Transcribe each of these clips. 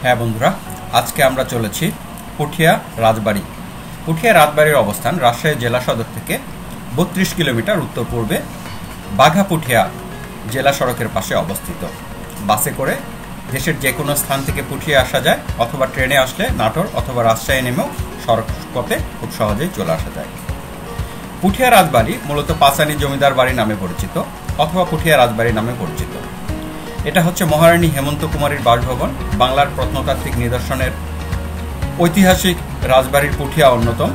হ্যাঁ বন্ধুরা, আজকে আমরা চলেছি পুঠিয়া রাজবাড়ি। পুঠিয়া রাজবাড়ির অবস্থান রাজশাহী জেলা সদর থেকে ৩২ কিলোমিটার উত্তর পূর্বে বাঘাপুঠিয়া জেলা সড়কের পাশে অবস্থিত। বাসে করে দেশের যে কোনো স্থান থেকে পুঠিয়া আসা যায়, অথবা ট্রেনে আসলে নাটোর অথবা রাজশাহী নেমেও সড়ক পথে খুব সহজেই চলে আসা যায়। পুঠিয়া রাজবাড়ি মূলত পাঁচানী জমিদার বাড়ি নামে পরিচিত, অথবা পুঠিয়া রাজবাড়ি নামে পরিচিত। এটা হচ্ছে মহারানী হেমন্ত কুমারীর বাসভবন। বাংলার প্রত্নতাত্ত্বিক নিদর্শনের ঐতিহাসিক রাজবাড়ির পুঠিয়া অন্যতম।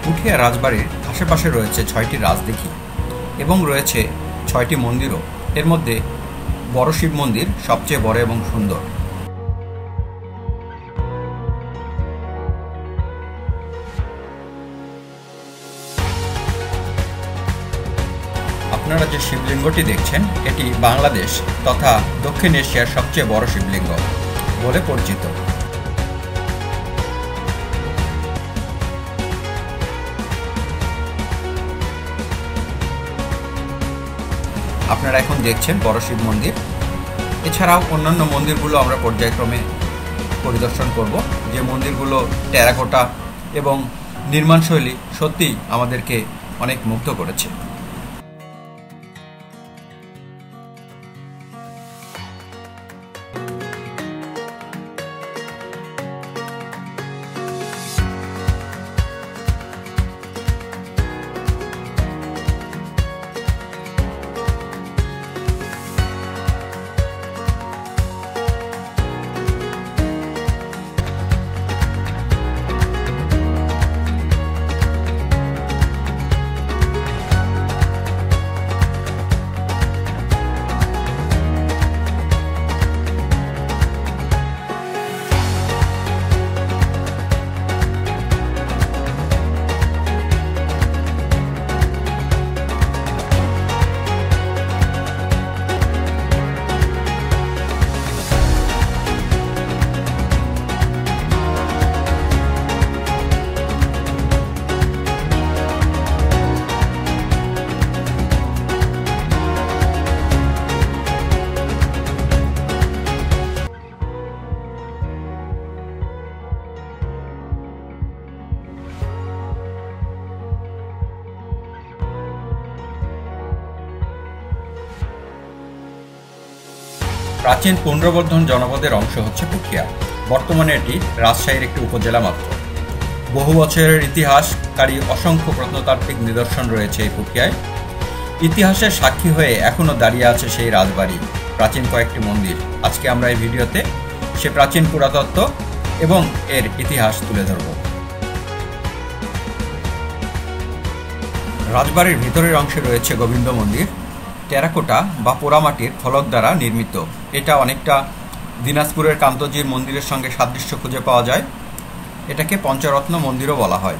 পুঠিয়া রাজবাড়ির আশেপাশে রয়েছে ৬টি রাজদিঘি এবং রয়েছে ৬টি মন্দিরও। এর মধ্যে বড় শিব মন্দির সবচেয়ে বড় এবং সুন্দর। আপনারা যে শিবলিঙ্গটি দেখছেন, এটি বাংলাদেশ তথা দক্ষিণ এশিয়ার সবচেয়ে বড় শিবলিঙ্গ বলে পরিচিত। আপনারা এখন দেখছেন বড় শিব মন্দির। এছাড়াও অন্যান্য মন্দিরগুলো আমরা পর্যায়ক্রমে পরিদর্শন করব, যে মন্দিরগুলো টেরাকোটা এবং নির্মাণশৈলী সত্যিই আমাদেরকে অনেক মুগ্ধ করেছে। প্রাচীন পুন্ড্রবর্ধন জনপদের অংশ হচ্ছে পুঠিয়া। বর্তমানে এটি রাজশাহীর একটি উপজেলা মাত্র। বহু বছরের ইতিহাসকারী অসংখ্য প্রত্নতাত্ত্বিক নিদর্শন রয়েছে এই পুঠিয়ায়। ইতিহাসের সাক্ষী হয়ে এখনও দাঁড়িয়ে আছে সেই রাজবাড়ি, প্রাচীন কয়েকটি মন্দির। আজকে আমরা এই ভিডিওতে সে প্রাচীন পুরাতত্ত্ব এবং এর ইতিহাস তুলে ধরব। রাজবাড়ির ভিতরের অংশে রয়েছে গোবিন্দ মন্দির, টেরাকোটা বা পোড়ামাটির ফলক দ্বারা নির্মিত। এটা অনেকটা দিনাজপুরের কান্তজির মন্দিরের সঙ্গে সাদৃশ্য খুঁজে পাওয়া যায়। এটাকে পঞ্চরত্ন মন্দিরও বলা হয়।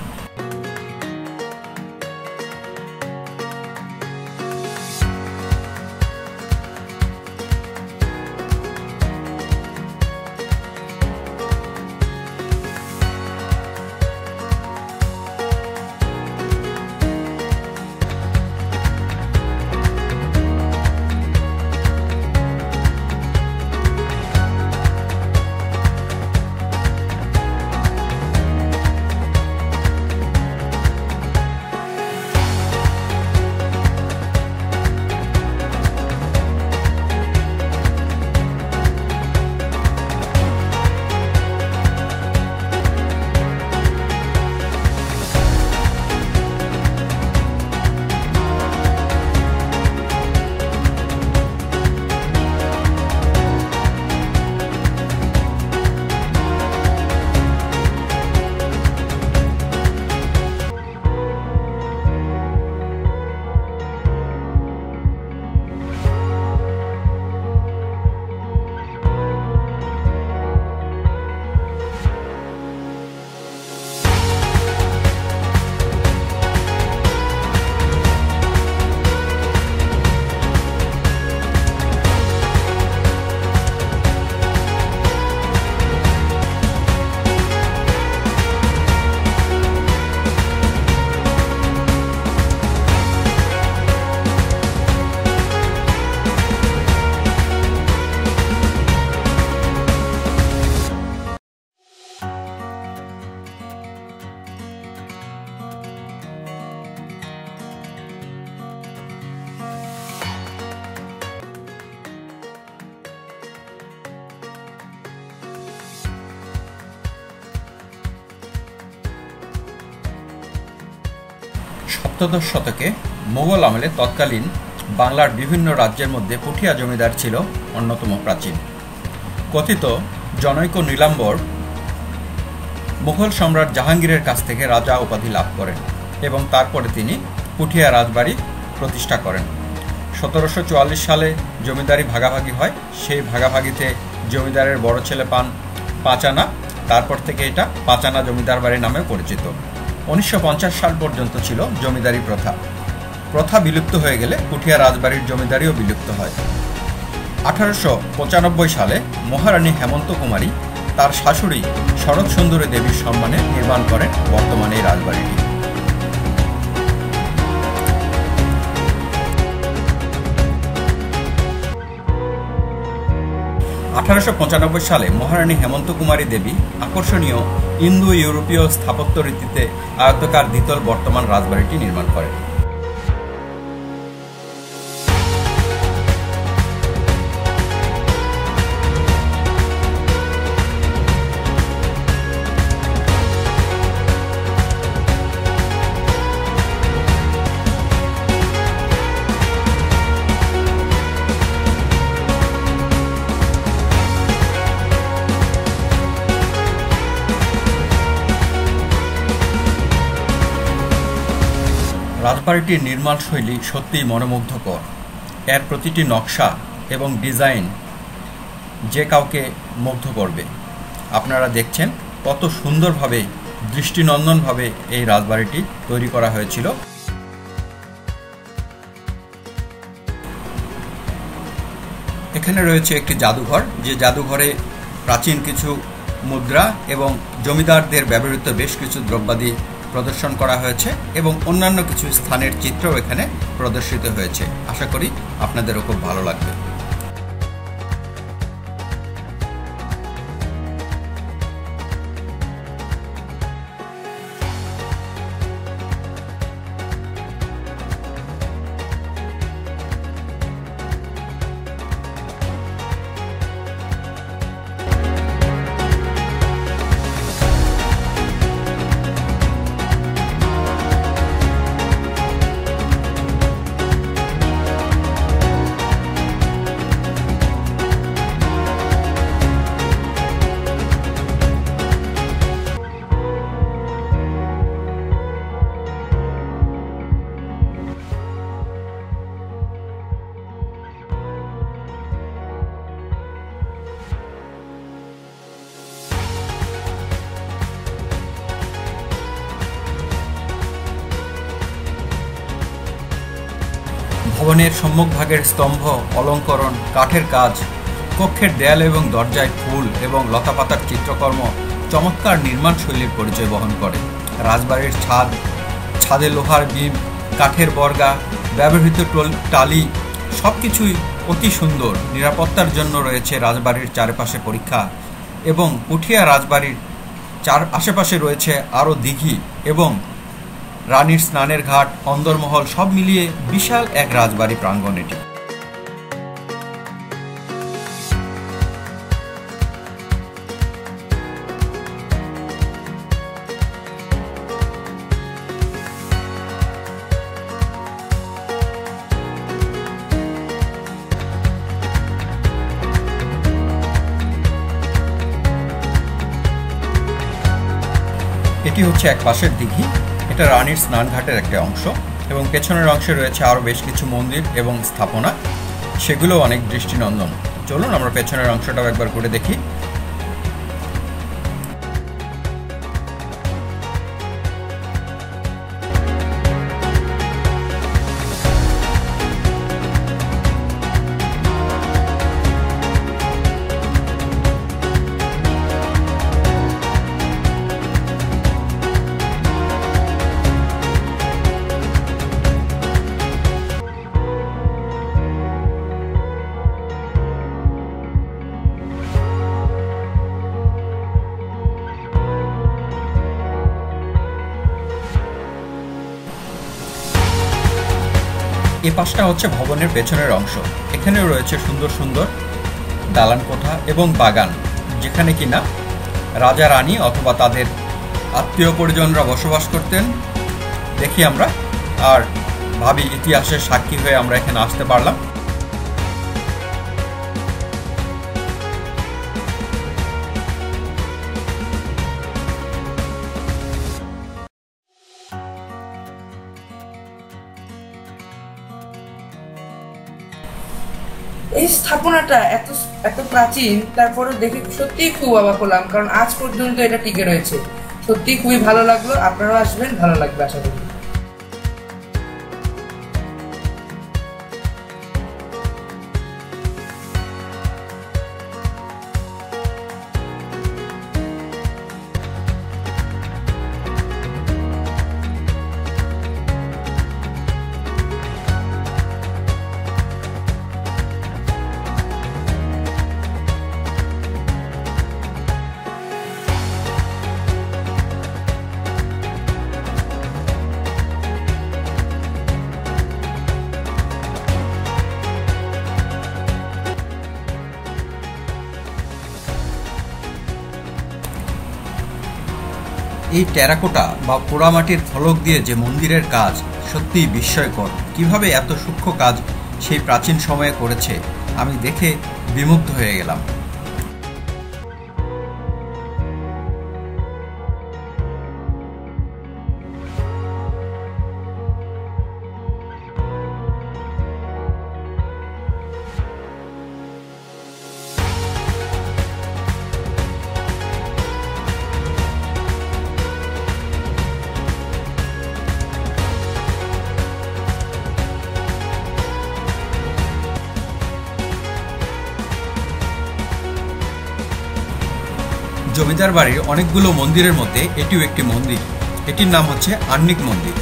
সপ্তদশ শতকে মোগল আমলে তৎকালীন বাংলার বিভিন্ন রাজ্যের মধ্যে পুঠিয়া জমিদার ছিল অন্যতম প্রাচীন। কথিত জনৈক নীলাম্বর মুঘল সম্রাট জাহাঙ্গীরের কাছ থেকে রাজা উপাধি লাভ করেন এবং তারপরে তিনি পুঠিয়া রাজবাড়ি প্রতিষ্ঠা করেন। 1744 সালে জমিদারি ভাগাভাগি হয়। সেই ভাগাভাগিতে জমিদারের বড় ছেলে পান 5 আনা, তারপর থেকে এটা 5 আনা জমিদার বাড়ি নামে পরিচিত। 1950 সাল পর্যন্ত ছিল জমিদারি প্রথা বিলুপ্ত হয়ে গেলে পুঠিয়া রাজবাড়ির জমিদারিও বিলুপ্ত হয়। 1895 সালে মহারানী হেমন্ত কুমারী তার শাশুড়ি শরৎ সুন্দরী দেবীর সম্মানে নির্মাণ করেন বর্তমানে এই রাজবাড়িটি। 1895 সালে মহারানী হেমন্ত কুমারী দেবী আকর্ষণীয় ইন্দো ইউরোপীয় স্থাপত্য রীতিতে আয়তাকার দ্বিতল বর্তমান রাজবাড়িটি নির্মাণ করেন। রাজবাড়িটির নির্মাণ শৈলী সত্যিই মনোমুগ্ধকর। এর প্রতিটি নকশা এবং ডিজাইন যে কাউকে মুগ্ধ করবে। আপনারা দেখছেন কত সুন্দরভাবে দৃষ্টিনন্দনভাবে এই রাজবাড়িটি তৈরি করা হয়েছিল। এখানে রয়েছে একটি জাদুঘর, যে জাদুঘরে প্রাচীন কিছু মুদ্রা এবং জমিদারদের ব্যবহৃত বেশ কিছু দ্রব্যাদি প্রদর্শন করা হয়েছে এবং অন্যান্য কিছু স্থানের চিত্রও এখানে প্রদর্শিত হয়েছে। আশা করি আপনাদেরও খুব ভালো লাগবে। ভবনের সম্মুখভাগের স্তম্ভ, অলঙ্করণ, কাঠের কাজ, কক্ষের দেয়াল এবং দরজায় ফুল এবং লতাপাতার চিত্রকর্ম চমৎকার নির্মাণ শৈলীর পরিচয় বহন করে। রাজবাড়ির ছাদে লোহার বিম, কাঠের বর্গা, ব্যবহৃত টালি সবকিছুই অতি সুন্দর। নিরাপত্তার জন্য রয়েছে রাজবাড়ির চারপাশে পরীক্ষা এবং পুঠিয়া রাজবাড়ির আশেপাশে রয়েছে আরও দিঘি এবং রানীর স্নানের ঘাট, অন্দরমহল সব মিলিয়ে বিশাল এক রাজবাড়ি প্রাঙ্গণ এটি। এটি হচ্ছে এক পাশের দিঘি। এটা রানীর স্নানঘাটের একটা অংশ এবং পেছনের অংশে রয়েছে আরও বেশ কিছু মন্দির এবং স্থাপনা, সেগুলো অনেক দৃষ্টিনন্দন। চলুন আমরা পেছনের অংশটাও একবার ঘুরে দেখি। এই পাশটা হচ্ছে ভবনের পেছনের অংশ। এখানেও রয়েছে সুন্দর সুন্দর দালান কোঠা এবং বাগান, যেখানে কিনা রাজা রানী অথবা তাদের আত্মীয় পরিজনরা বসবাস করতেন। দেখি আমরা আর ভাবি ইতিহাসের সাক্ষী হয়ে আমরা এখানে আসতে পারলাম। এই স্থাপনাটা এত এত প্রাচীন, তারপরে দেখে সত্যিই খুব অবাক হলাম, কারণ আজ পর্যন্ত এটা টিকে রয়েছে। সত্যিই খুবই ভালো লাগলো। আপনারাও আসবেন, ভালো লাগবে আশা করি। এই টেরাকোটা বা পোড়ামাটির ফলক দিয়ে যে মন্দিরের কাজ সত্যিই বিস্ময়কর। কিভাবে এত সূক্ষ্ম কাজ সেই প্রাচীন সময়ে করেছে আমি দেখে বিমুগ্ধ হয়ে গেলাম। জমিদার বাড়ির অনেকগুলো মন্দিরের মধ্যে এটিও একটি মন্দির। এটির নাম হচ্ছে আহ্নিক মন্দির।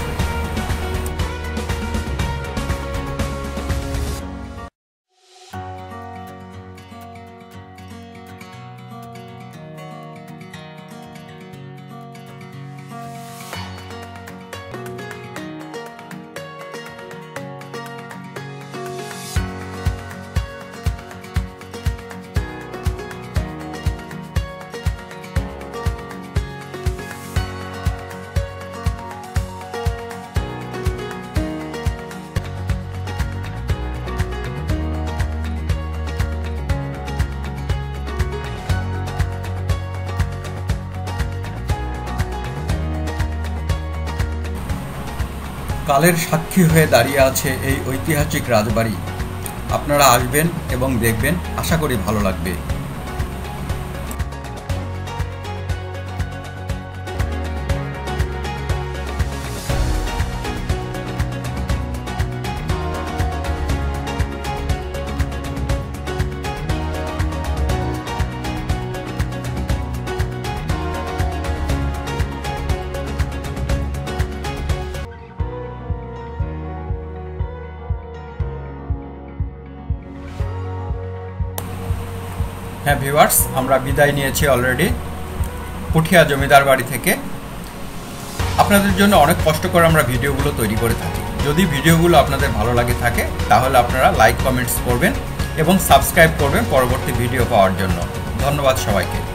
কালের সাক্ষী হয়ে দাঁড়িয়ে আছে এই ঐতিহাসিক রাজবাড়ি। আপনারা আসবেন এবং দেখবেন, আশা করি ভালো লাগবে। হ্যাঁ ভিউয়ার্স, আমরা বিদায় নিয়েছি অলরেডি পুঠিয়া জমিদার বাড়ি থেকে। আপনাদের জন্য অনেক কষ্ট করে আমরা ভিডিওগুলো তৈরি করে থাকি। যদি ভিডিওগুলো আপনাদের ভালো লাগে থাকে তাহলে আপনারা লাইক কমেন্টস করবেন এবং সাবস্ক্রাইব করবেন পরবর্তী ভিডিও পাওয়ার জন্য। ধন্যবাদ সবাইকে।